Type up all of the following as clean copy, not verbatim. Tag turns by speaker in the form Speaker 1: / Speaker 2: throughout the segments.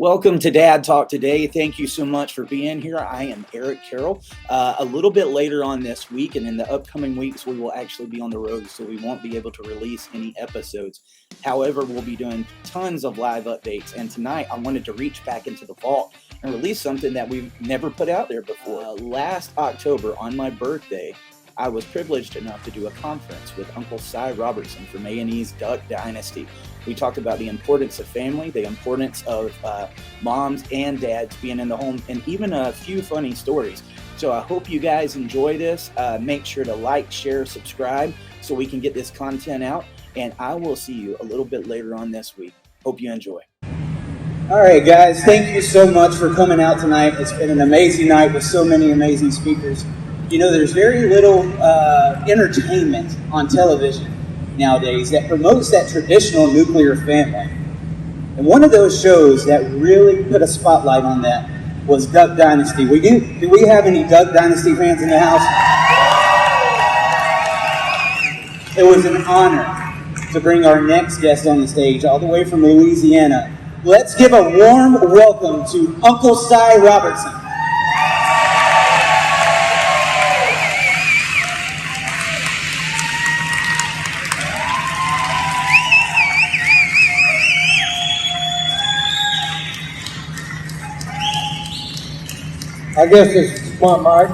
Speaker 1: Welcome to Dad Talk today. Thank you so much for being here. I am Eric Carroll. A little bit later on this week and in the upcoming weeks, we will actually be on the road, so we won't be able to release any episodes. However, we'll be doing tons of live updates. And tonight, I wanted to reach back into the vault and release something that we've never put out there before. Last October, on my birthday, I was privileged enough to do a conference with Uncle Si Robertson from A&E's Duck Dynasty. We talked about the importance of family, the importance of moms and dads being in the home, and even a few funny stories. So I hope you guys enjoy this. Make sure to like, share, subscribe so we can get this content out. And I will see you a little bit later on this week. Hope you enjoy. All right, guys, thank you so much for coming out tonight. It's been an amazing night with so many amazing speakers. You know, there's very little entertainment on television nowadays that promotes that traditional nuclear family. And one of those shows that really put a spotlight on that was Duck Dynasty. Do we have any Duck Dynasty fans in the house? It was an honor to bring our next guest on the stage all the way from Louisiana. Let's give a warm welcome to Uncle Si Robertson.
Speaker 2: I guess it's smart, Mike.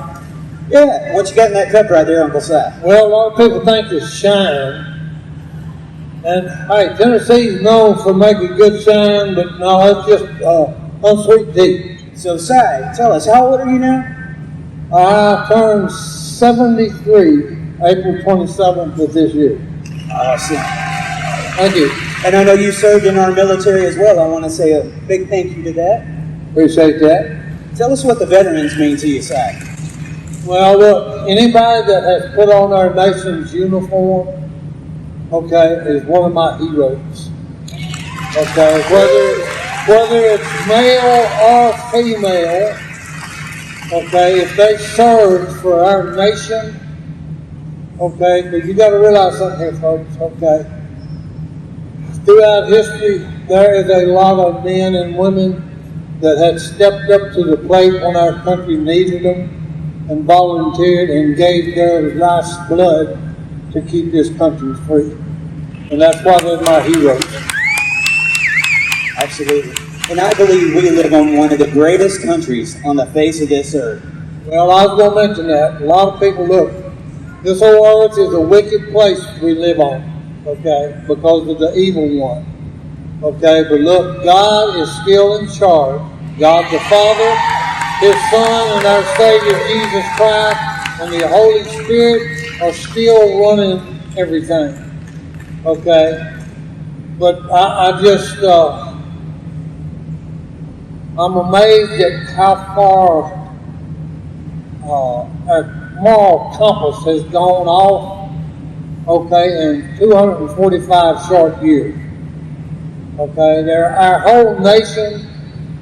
Speaker 1: Yeah, what you got in that cup right there, Uncle Si?
Speaker 2: Well, a lot of people think it's shine. And, hey, Tennessee's known for making good shine, but no, it's just unsweet tea.
Speaker 1: So, Si, tell us, how old are you now?
Speaker 2: I turned 73 April 27th of this year.
Speaker 1: Awesome.
Speaker 2: Thank you.
Speaker 1: And I know you served in our military as well. I want to say a big thank you to that.
Speaker 2: Appreciate that.
Speaker 1: Tell us what the veterans mean to you, Si.
Speaker 2: Well, look, anybody that has put on our nation's uniform, okay, is one of my heroes. Okay, whether it's male or female, okay, if they served for our nation, okay, but you got to realize something here, folks, okay. Throughout history, there is a lot of men and women that had stepped up to the plate when our country needed them and volunteered and gave their life's blood to keep this country free. And that's why they're my heroes.
Speaker 1: Absolutely. And I believe we live on one of the greatest countries on the face of this earth.
Speaker 2: Well, I was going to mention that. A lot of people look. This whole earth is a wicked place we live on, okay, because of the evil one. Okay, but look, God is still in charge. God the Father, His Son, and our Savior Jesus Christ, and the Holy Spirit are still running everything. Okay? But I'm amazed at how far our moral compass has gone off, okay, in 245 short years. Okay, our whole nation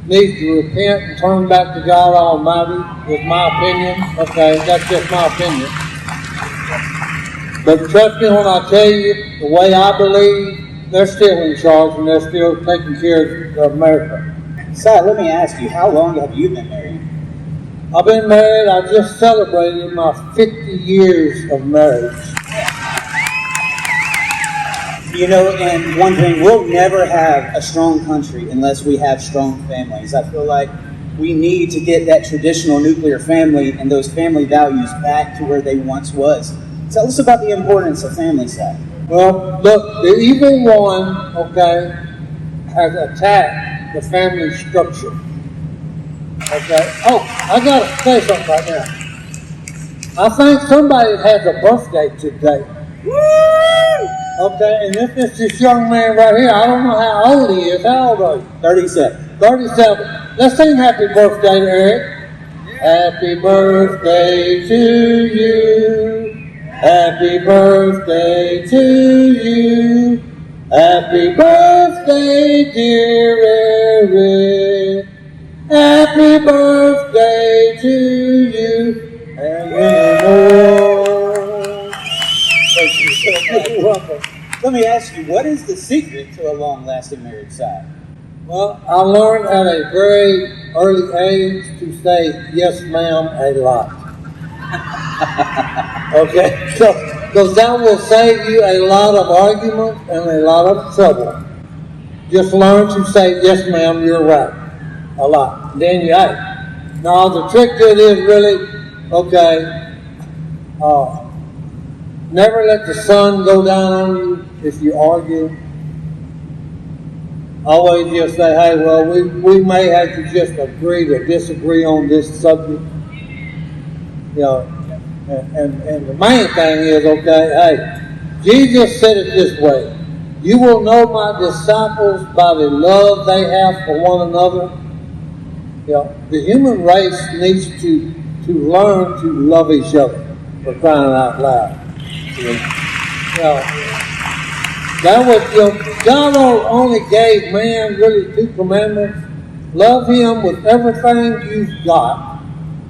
Speaker 2: needs to repent and turn back to God Almighty, is my opinion. Okay, that's just my opinion. But trust me when I tell you, the way I believe, they're still in charge and they're still taking care of America.
Speaker 1: Si, let me ask you, how long have you been married?
Speaker 2: I've been married, I just celebrated my 50 years of marriage.
Speaker 1: You know, and one thing, we'll never have a strong country unless we have strong families. I feel like we need to get that traditional nuclear family and those family values back to where they once was. Tell us about the importance of family, Si.
Speaker 2: Well, look, the evil one, okay, has attacked the family structure. Okay. Oh, I gotta say something right now. I think somebody has a birthday today. Woo! Okay, and this young man right here, I don't know how old he is. How old are you?
Speaker 1: 37.
Speaker 2: 37. Let's sing happy birthday to Eric. Happy birthday to you. Happy birthday to you. Happy birthday, dear Eric. Happy birthday to you. And many more.
Speaker 1: Thank you so much. You're welcome. Let me ask you, what is the secret to a long-lasting marriage, Si?
Speaker 2: Well, I learned at a very early age to say yes, ma'am, a lot. Okay? Because that will save you a lot of argument and a lot of trouble. Just learn to say yes, ma'am, you're right. A lot. Then you hey. Now, the trick to it is really, okay, never let the sun go down on you if you argue. Always just say, hey, well, we may have to just agree to disagree on this subject. You know, and the main thing is, okay, hey, Jesus said it this way. You will know my disciples by the love they have for one another. You know, the human race needs to learn to love each other, for crying out loud. You know, that was, God only gave man really 2 commandments. Love him with everything you've got,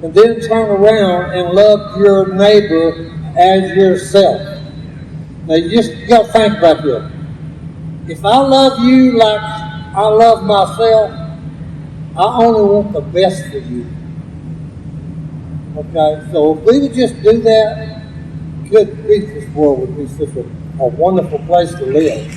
Speaker 2: and then turn around and love your neighbor as yourself. Now you just got to think about this. If I love you like I love myself, I only want the best for you. Okay, so if we would just do that, good grief, this world would be such a wonderful place to live.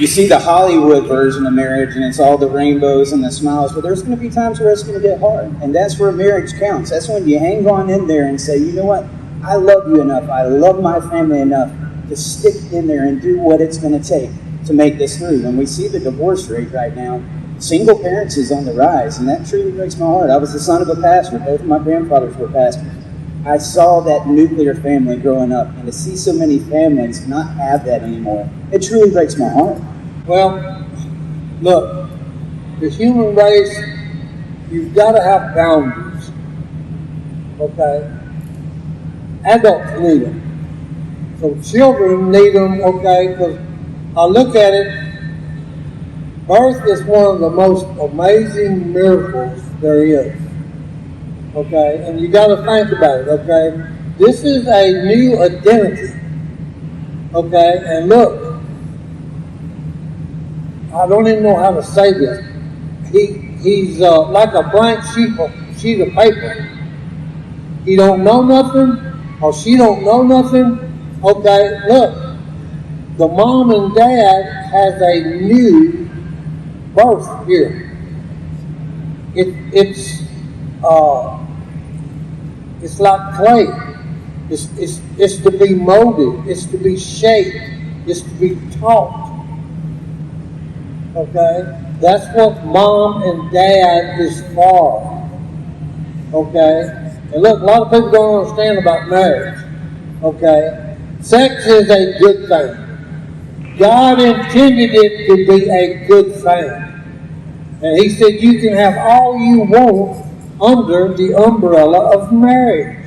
Speaker 3: You see the Hollywood version of marriage, and it's all the rainbows and the smiles, but there's going to be times where it's going to get hard, and that's where marriage counts. That's when you hang on in there and say, you know what, I love you enough, I love my family enough to stick in there and do what it's going to take to make this through. When we see the divorce rate right now, single parents is on the rise, and that truly breaks my heart. I was the son of a pastor. Both of my grandfathers were pastors. I saw that nuclear family growing up, and to see so many families not have that anymore, it truly breaks my heart.
Speaker 2: Well, look, the human race, you've got to have boundaries. Okay? Adults need them. So children need them, okay? Because I look at it, birth is one of the most amazing miracles there is. Okay? And you got to think about it, okay? This is a new identity. Okay? And look, I don't even know how to say this. He's like a blank sheet of paper. He don't know nothing, or she don't know nothing. Okay, look, the mom and dad has a new birth here. It's like clay. It's to be molded. It's to be shaped. It's to be taught. Okay? That's what mom and dad is for. Okay? And look, a lot of people don't understand about marriage. Okay? Sex is a good thing. God intended it to be a good thing. And he said you can have all you want under the umbrella of marriage.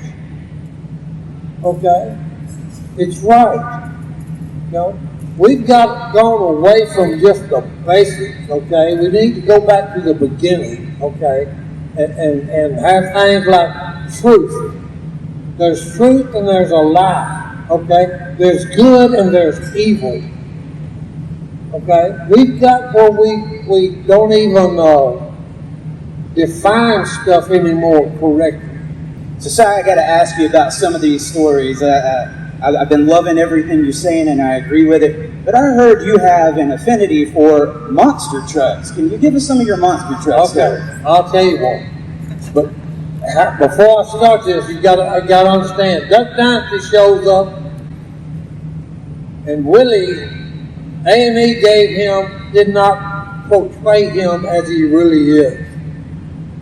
Speaker 2: Okay? It's right. You know? We've gone away from just the basics, okay? We need to go back to the beginning, okay? And have things like truth. There's truth and there's a lie, okay? There's good and there's evil, okay? We've got where we don't even define stuff anymore correctly.
Speaker 3: So, Si, I got to ask you about some of these stories. I've been loving everything you're saying, and I agree with it. But I heard you have an affinity for monster trucks. Can you give us some of your monster trucks?
Speaker 2: Okay, I'll tell you one. But before I start this, I gotta understand. Duck Dynasty shows up, and Willie, A&E did not portray him as he really is.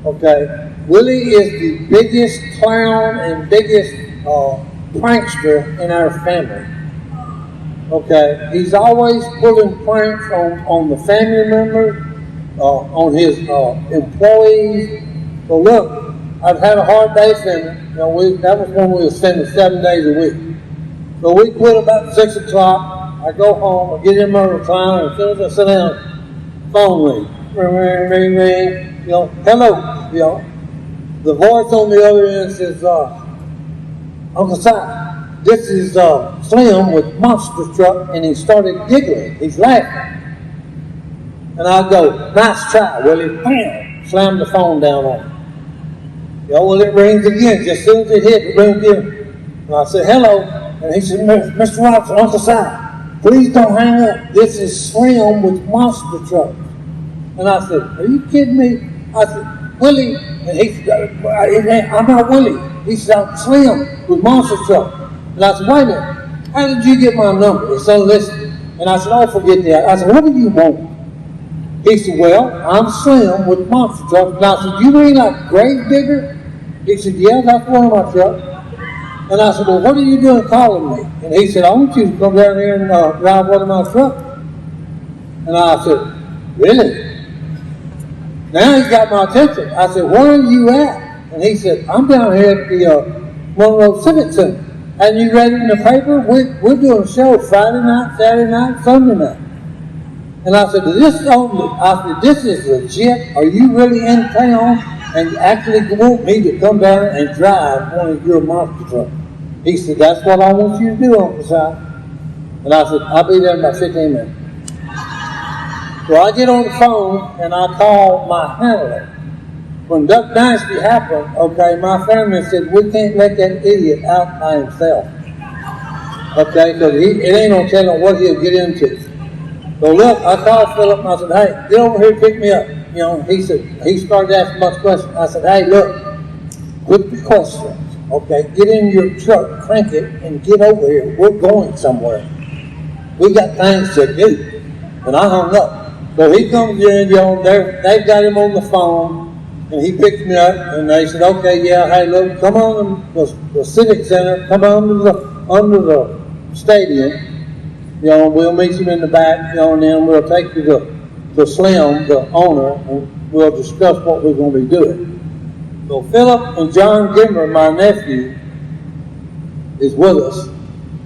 Speaker 2: Okay, Willie is the biggest clown and biggest prankster in our family. Okay, he's always pulling pranks on the family members, on his employees. So look, I've had a hard day sending. You know, that was when we were sending 7 days a week. So we quit about 6 o'clock. I go home, I get in my recliner, and as soon as I sit down, phone ring, ring, ring, ring. You know, hello. You know, the voice on the other end says, Uncle Si, this is Slim with Monster Truck, and he started giggling. He's laughing. And I go, nice try, Willie. Bam! Slam the phone down on him. You know, well, it rings again. Just as soon as it hit, it rings again. And I said, hello. And he said, Mr. Robertson, Uncle Si, please don't hang up. This is Slim with Monster Trucks. And I said, are you kidding me? I said, Willie. And he said, I'm not Willie. He said, I'm Slim with Monster Trucks. And I said, wait a minute. How did you get my number? It's unlisted. And I said, oh, forget that. I said, what do you want? He said, well, I'm Slim with Monster Trucks. And I said, you mean like grave digger? He said, yeah, that's one of my trucks. And I said, well, what are you doing calling me? And he said, I want you to come down here and drive one of my trucks. And I said, really? Now he's got my attention. I said, where are you at? And he said, I'm down here at the Monroe Civic Center. And you read it in the paper? We're doing a show Friday night, Saturday night, Sunday night. And I said, this is legit. Are you really in town and you actually want me to come down and drive one of your monster trucks? He said, that's what I want you to do, Uncle Si. And I said, I'll be there in about 15 minutes. So I get on the phone and I call my handler. When Duck Dynasty happened, okay, my family said, we can't let that idiot out by himself. Okay, because it ain't no telling what he'll get into. So look, I called Philip and I said, hey, get over here and pick me up. You know, he started asking a bunch of questions. I said, hey, look, quit the questions. Okay, get in your truck, crank it, and get over here. We're going somewhere. We got things to do. And I hung up. So he comes in, you know, they've got him on the phone, and he picked me up, and they said, okay, yeah, hey, look, come on to the Civic Center, come on under the stadium. You know, we'll meet you in the back, you know, and then we'll take you to Slim, the owner, and we'll discuss what we're going to be doing. So Philip and John Gimmer, my nephew, is with us.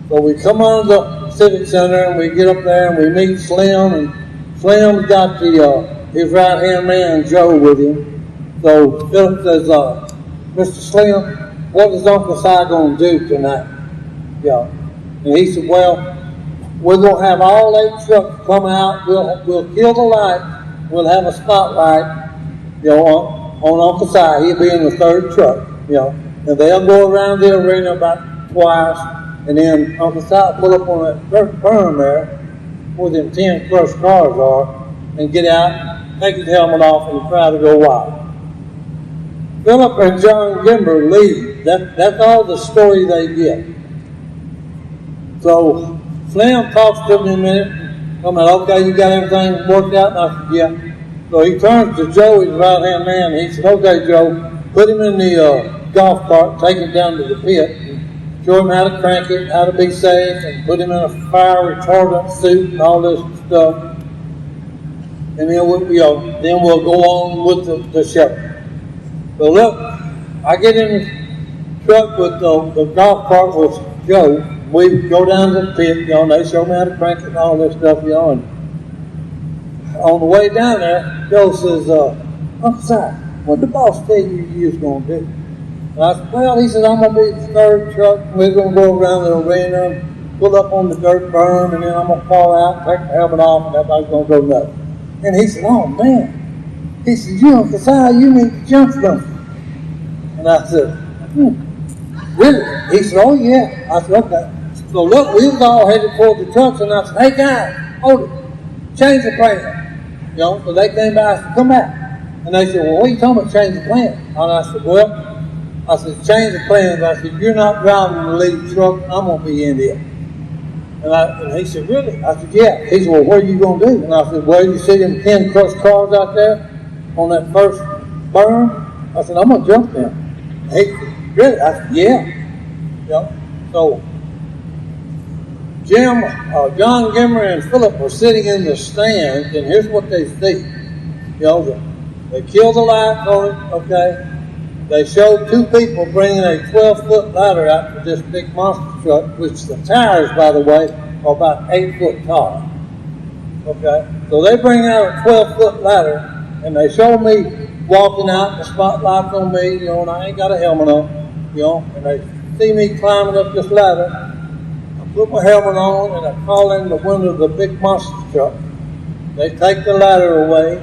Speaker 2: So we come on to the Civic Center, and we get up there, and we meet Slim, and Slim's got his right-hand man, Joe, with him. So Philip says, Mr. Slim, what is Uncle Si going to do tonight? Yeah. And he said, well, we're going to have all 8 trucks come out. We'll kill the light. We'll have a spotlight, you know, on Uncle Si. He'll be in the 3rd truck, you know. And they'll go around the arena about twice. And then Uncle Si will pull up on that dirt berm there where them 10 crushed cars are and get out, take his helmet off, and try to go wild. Philip and John Gimber leave. That's all the story they get. So Slim talks to me a minute. I'm like, okay, you got everything worked out? And I said, yeah. So he turns to Joe, his right-hand man, and he said, okay, Joe, put him in the golf cart, take him down to the pit, and show him how to crank it, how to be safe, and put him in a fire retardant suit and all this stuff. And then we'll go on with the show. So look, I get in the truck with the golf cart with Joe. We go down to the pit, you know, and they show me how to crank it and all this stuff, you know. And on the way down there, Joe says, Uncle Si, what did the boss tell you was going to do? And I said, well, he said, I'm going to be the 3rd truck, and we're going to go around the arena and pull up on the dirt berm, and then I'm going to fall out, take the helmet off, and everybody's going to go nuts. And he said, oh, man. He said, you Uncle Si, you need to jump something. And I said, really? He said, oh, yeah. I said, okay. So look, we was all headed for the trucks, and I said, hey, guys, hold it. Change the plan. You know, so they came by, I said, come back. And they said, well, what are you talking about, change the plan? And I said, well, change the plans. I said, you're not driving the lead truck, I'm going to be in there. And he said, really? I said, yeah. He said, well, what are you going to do? And I said, well, you see them 10 crushed cars out there on that first berm? I said, I'm going to jump them. He said, really? I said, yeah. You know, so John Gimmer and Philip were sitting in the stands, and here's what they see. You know, they killed the lights on it, okay? They showed 2 people bringing a 12-foot ladder out for this big monster truck, which the tires, by the way, are about 8 foot tall. Okay? So they bring out a 12-foot ladder, and they show me walking out, the spotlight's on me, you know, and I ain't got a helmet on, you know, and they see me climbing up this ladder. I put my helmet on, and I crawl in the window of the big monster truck. They take the ladder away,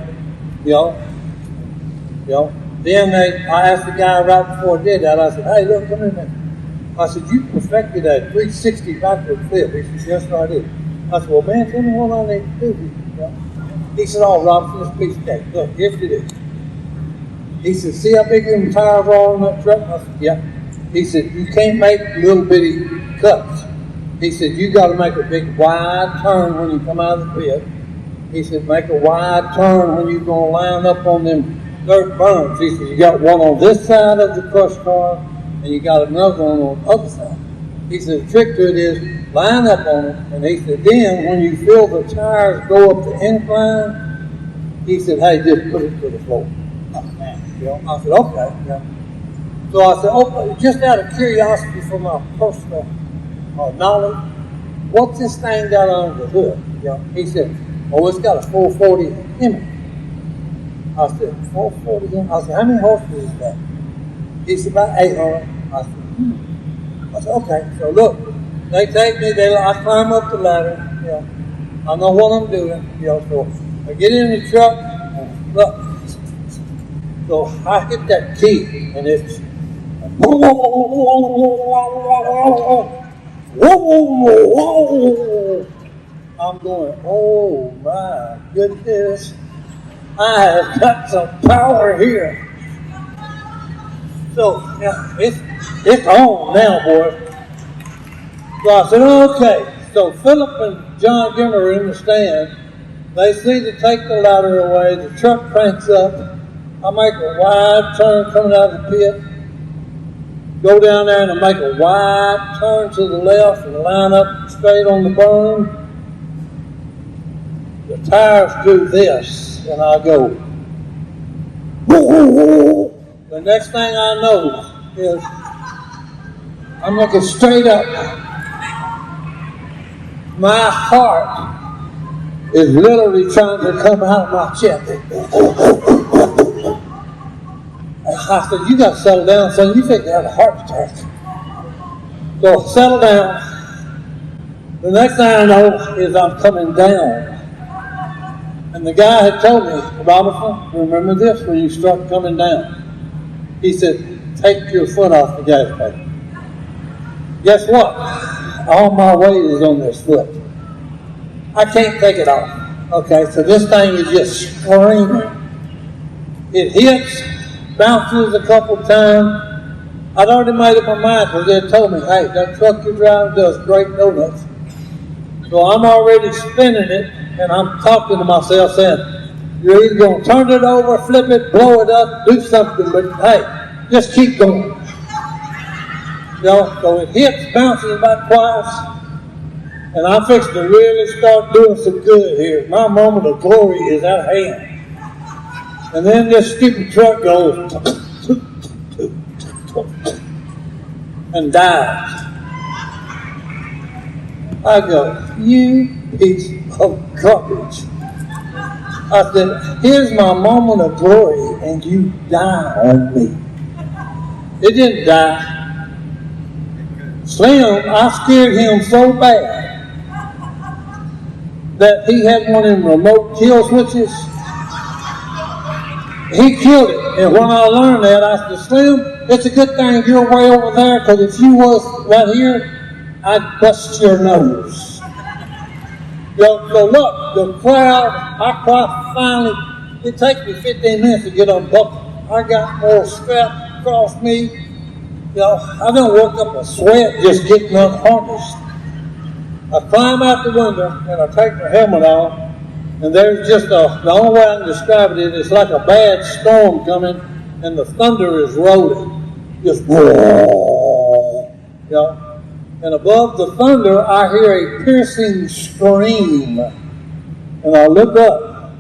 Speaker 2: Then I asked the guy right before I did that, I said, hey, look, come here, man. I said, you perfected that 360 backward flip. He said, yes, I did. I said, well, man, tell me what I need to do. He said, oh, Robinson, this piece of cake. Look, here's what it is. He said, see how big them tires are on that truck? I said, yeah. He said, you can't make little bitty cuts. He said, you got to make a big wide turn when you come out of the pit. He said, make a wide turn when you're going to line up on them dirt berms. He said, you got one on this side of the crush car, and you got another one on the other side. He said, the trick to it is line up on it. And he said, then when you feel the tires go up the incline, he said, hey, just put it to the floor. I said, okay. So I said, oh, just out of curiosity for my personal knowledge, what's this thing got under the hood? He said, oh, it's got a 440 in it. I said, 440 in? I said, how many horses is that? He said, about 800. I said, okay. So look, they take me, I climb up the ladder, I know what I'm doing, so I get in the truck, and look, so I hit that key, and it's, I'm going, oh my goodness, I have got some power here. So, it's on now, boy. So I said, okay. So Philip and John Gimmer are in the stand. They see to take the ladder away. The truck cranks up. I make a wide turn coming out of the pit. Go down there and I make a wide turn to the left and line up straight on the berm. The tires do this, and I go, whoa. The next thing I know is I'm looking straight up. My heart is literally trying to come out of my chest. I said, you got to settle down, son. You think you have a heart attack. So settle down. The next thing I know is I'm coming down. And the guy had told me, Robertson, remember this when you start coming down. He said, take your foot off the gas pedal. Guess what? All my weight is on this foot. I can't take it off. Okay, so this thing is just screaming. It hits, bounces a couple times. I'd already made up my mind because they had told me, hey, that truck you're driving does great donuts. So I'm already spinning it, and I'm talking to myself saying, you're either going to turn it over, flip it, blow it up, do something, but hey, just keep going. So it hits, bounces about twice, and I'm fixing to really start doing some good here. My moment of glory is at hand. And then this stupid truck goes and dies. I go, you piece of garbage. I said, here's my moment of glory, and you die on me. It didn't die. Slim, I scared him so bad that he had one of them remote kill switches. He killed it. And when I learned that, I said, Slim, it's a good thing you're way over there, because if you was right here, I'd bust your nose. So look, the crowd, finally, it takes me 15 minutes to get unbuckled. I got more strap across me. I done woke up a sweat just getting unharnessed. I climb out the window and I take my helmet off, and there's just the only way I can describe it, it's like a bad storm coming and the thunder is rolling. Just whoa, and above the thunder I hear a piercing scream, and I look up.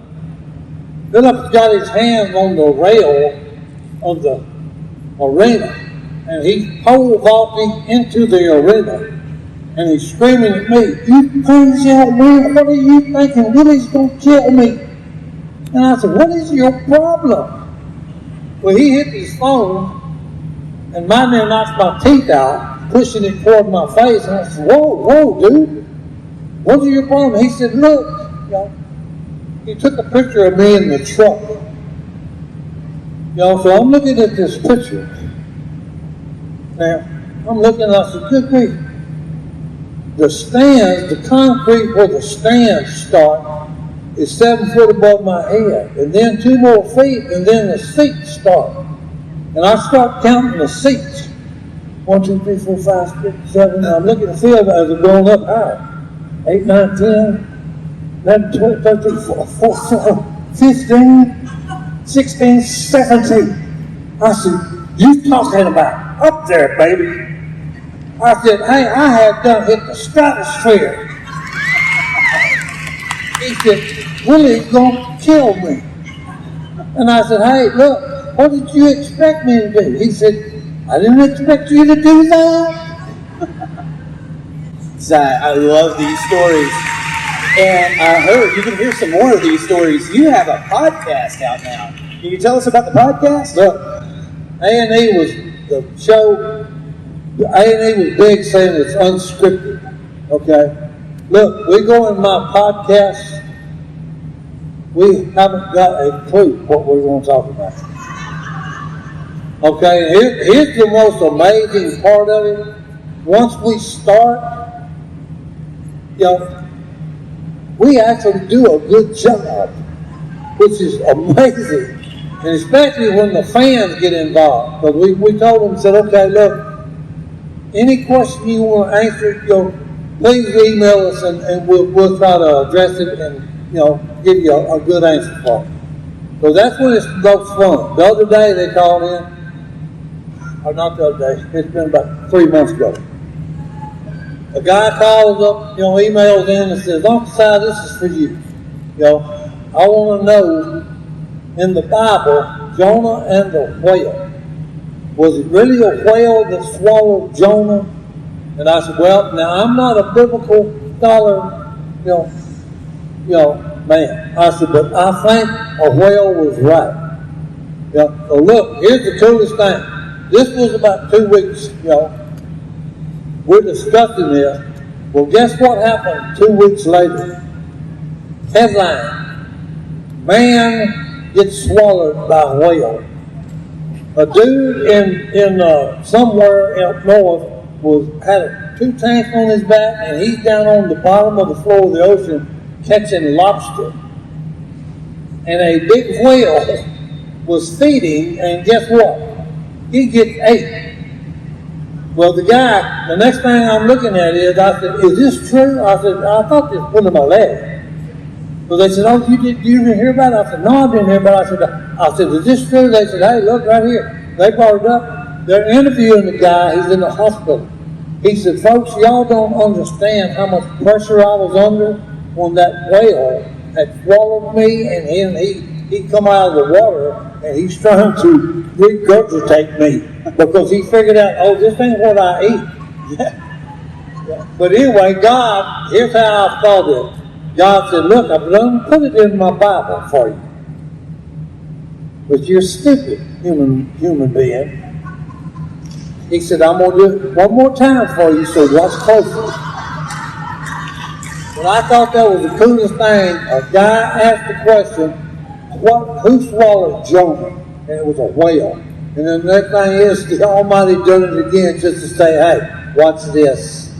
Speaker 2: Philip's got his hands on the rail of the arena, and he's pole vaulting into the arena, and he's screaming at me, you crazy old man, what are you thinking? Willie's going to kill me. And I said, what is your problem? Well, he hit his phone, and my man knocks my teeth out, pushing it toward my face, and I said, whoa, dude, what is your problem? He said, look, he took a picture of me in the truck. So I'm looking at this picture. Now, I'm looking, I said, good grief. The stands, the concrete where the stands start is 7 foot above my head. And then 2 more feet, and then the seats start. And I start counting the seats. 1, 2, 3, 4, 5, 6, 7. And I'm looking at the field as I'm going up higher. 8, 9, 10, 11, 12, 13, 14, 15, 16, 17. I said, you talking about up there, baby. I said, hey, I had done hit the stratosphere. He said, Willie's gonna kill me. And I said, hey, look, what did you expect me to do? He said, I didn't expect you to do that.
Speaker 3: I love these stories. And I heard you can hear some more of these stories. You have a podcast out now. Can you tell us about the podcast?
Speaker 2: Look, A&E was the show. A&E was big saying it's unscripted. Okay? Look, we go in my podcast. We haven't got a clue what we're going to talk about. Okay, here's the most amazing part of it. Once we start, we actually do a good job, which is amazing. And especially when the fans get involved. Because we told them, said, okay, look, any question you want to answer, please email us and we'll try to address it and, give you a good answer for it. So that's when it's most fun. The other day they called in, or not the other day, it's been about 3 months ago. A guy calls up, emails in and says, Uncle Si, this is for you. I want to know, in the Bible, Jonah and the whale. Was it really a whale that swallowed Jonah? And I said, well, now I'm not a biblical scholar, man. I said, but I think a whale was right. So look, here's the coolest thing. This was about 2 weeks, We're discussing this. Well, guess what happened 2 weeks later? Headline, man gets swallowed by a whale. A dude in somewhere up north had 2 tanks on his back, and he's down on the bottom of the floor of the ocean catching lobster. And a big whale was feeding, and guess what? He gets ate. Well, the next thing I'm looking at I said, is this true? I said, I thought this was put in my leg. So they said, oh, you didn't hear about it? I said, no, I didn't hear about it. I said, is this true? They said, hey, look right here. They brought it up. They're interviewing the guy. He's in the hospital. He said, folks, y'all don't understand how much pressure I was under when that whale had swallowed me, and he come out of the water, and he's trying to regurgitate me because he figured out, oh, this ain't what I eat. Yeah. But anyway, God, here's how I thought it. God said, look, I've done put it in my Bible for you. But you're stupid, human being. He said, I'm going to do it one more time for you, so watch closely. But I thought that was the coolest thing. A guy asked the question, who swallowed Jonah? And it was a whale. And then the next thing is, the Almighty done it again just to say, hey, watch this.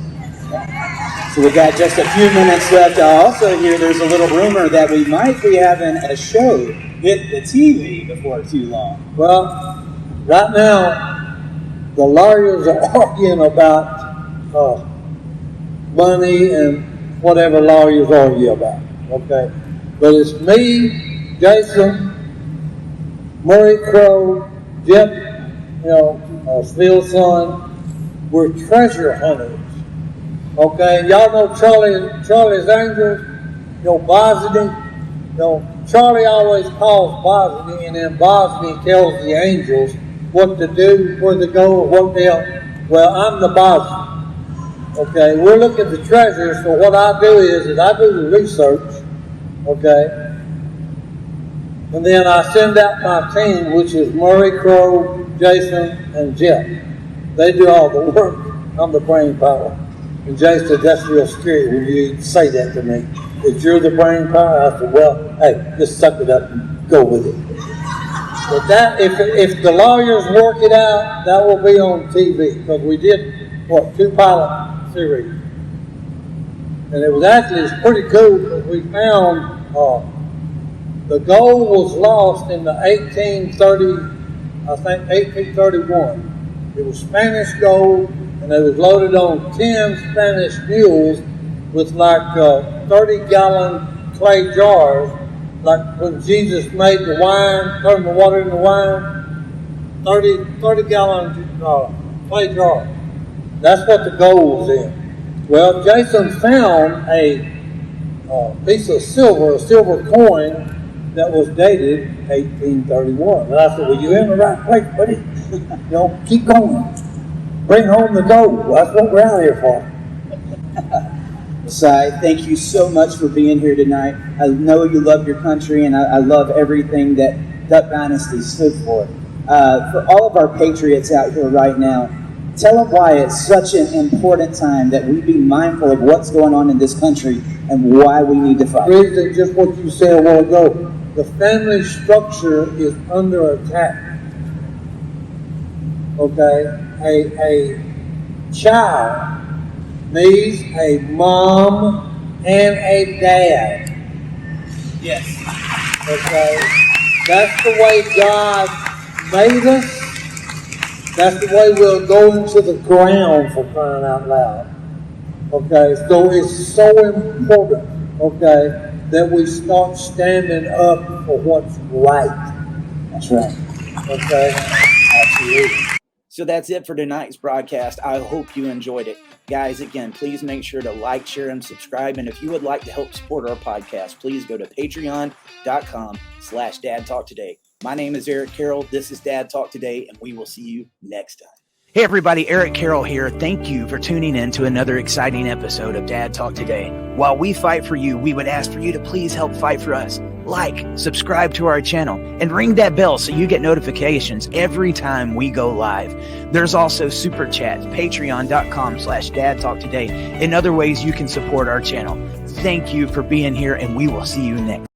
Speaker 3: So we got just a few minutes left. I also hear there's a little rumor that we might be having a show hit the TV before too long.
Speaker 2: Well, right now, the lawyers are arguing about money and whatever lawyers argue about. Okay? But it's me, Jason, Murray Crow, Jeff, Steele's son. We're treasure hunters. Okay, y'all know Charlie's Angels, Bosnia. Charlie always calls Bosnia, and then Bosnia tells the Angels what to do, where to go, what they'll. Well, I'm the Bosnia. Okay, we're looking for treasures, so what I do is I do the research, okay, and then I send out my team, which is Murray Crow, Jason, and Jeff. They do all the work. I'm the brain power. And Jay said, that's real scary when you say that to me. That you're the brain power. I said, well, hey, just suck it up and go with it. But that, if the lawyers work it out, that will be on TV. Because we did, 2 pilot series. And it was actually pretty cool because we found the gold was lost in the 1831. It was Spanish gold, and it was loaded on 10 Spanish mules with like 30-gallon clay jars, like when Jesus made the wine, turned the water into wine, 30-gallon clay jars. That's what the gold was in. Well, Jason found a piece of silver, a silver coin that was dated 1831. And I said, well, you're in the right place, buddy. Keep going. Bring home the gold. That's what we're out here for.
Speaker 3: Si, thank you so much for being here tonight. I know you love your country, and I love everything that Duck Dynasty stood for. For all of our patriots out here right now, tell them why it's such an important time that we be mindful of what's going on in this country and why we need to fight.
Speaker 2: Reason, just what you said a while ago, the family structure is under attack. Okay? A child needs a mom and a dad.
Speaker 3: Yes.
Speaker 2: Okay? That's the way God made us. That's the way we'll go into the ground, for crying out loud. Okay? So it's so important, okay, that we start standing up for what's right.
Speaker 3: That's right.
Speaker 2: Okay?
Speaker 3: Absolutely.
Speaker 1: So that's it for tonight's broadcast. I hope you enjoyed it. Guys, again, please make sure to like, share, and subscribe. And if you would like to help support our podcast, please go to patreon.com/dadtalktoday. My name is Eric Carroll. This is Dad Talk Today, and we will see you next time. Hey everybody, Eric Carroll here. Thank you for tuning in to another exciting episode of Dad Talk Today. While we fight for you, we would ask for you to please help fight for us. Like, subscribe to our channel, and ring that bell so you get notifications every time we go live. There's also Super Chat, patreon.com/dadtalktoday, and other ways you can support our channel. Thank you for being here, and we will see you next.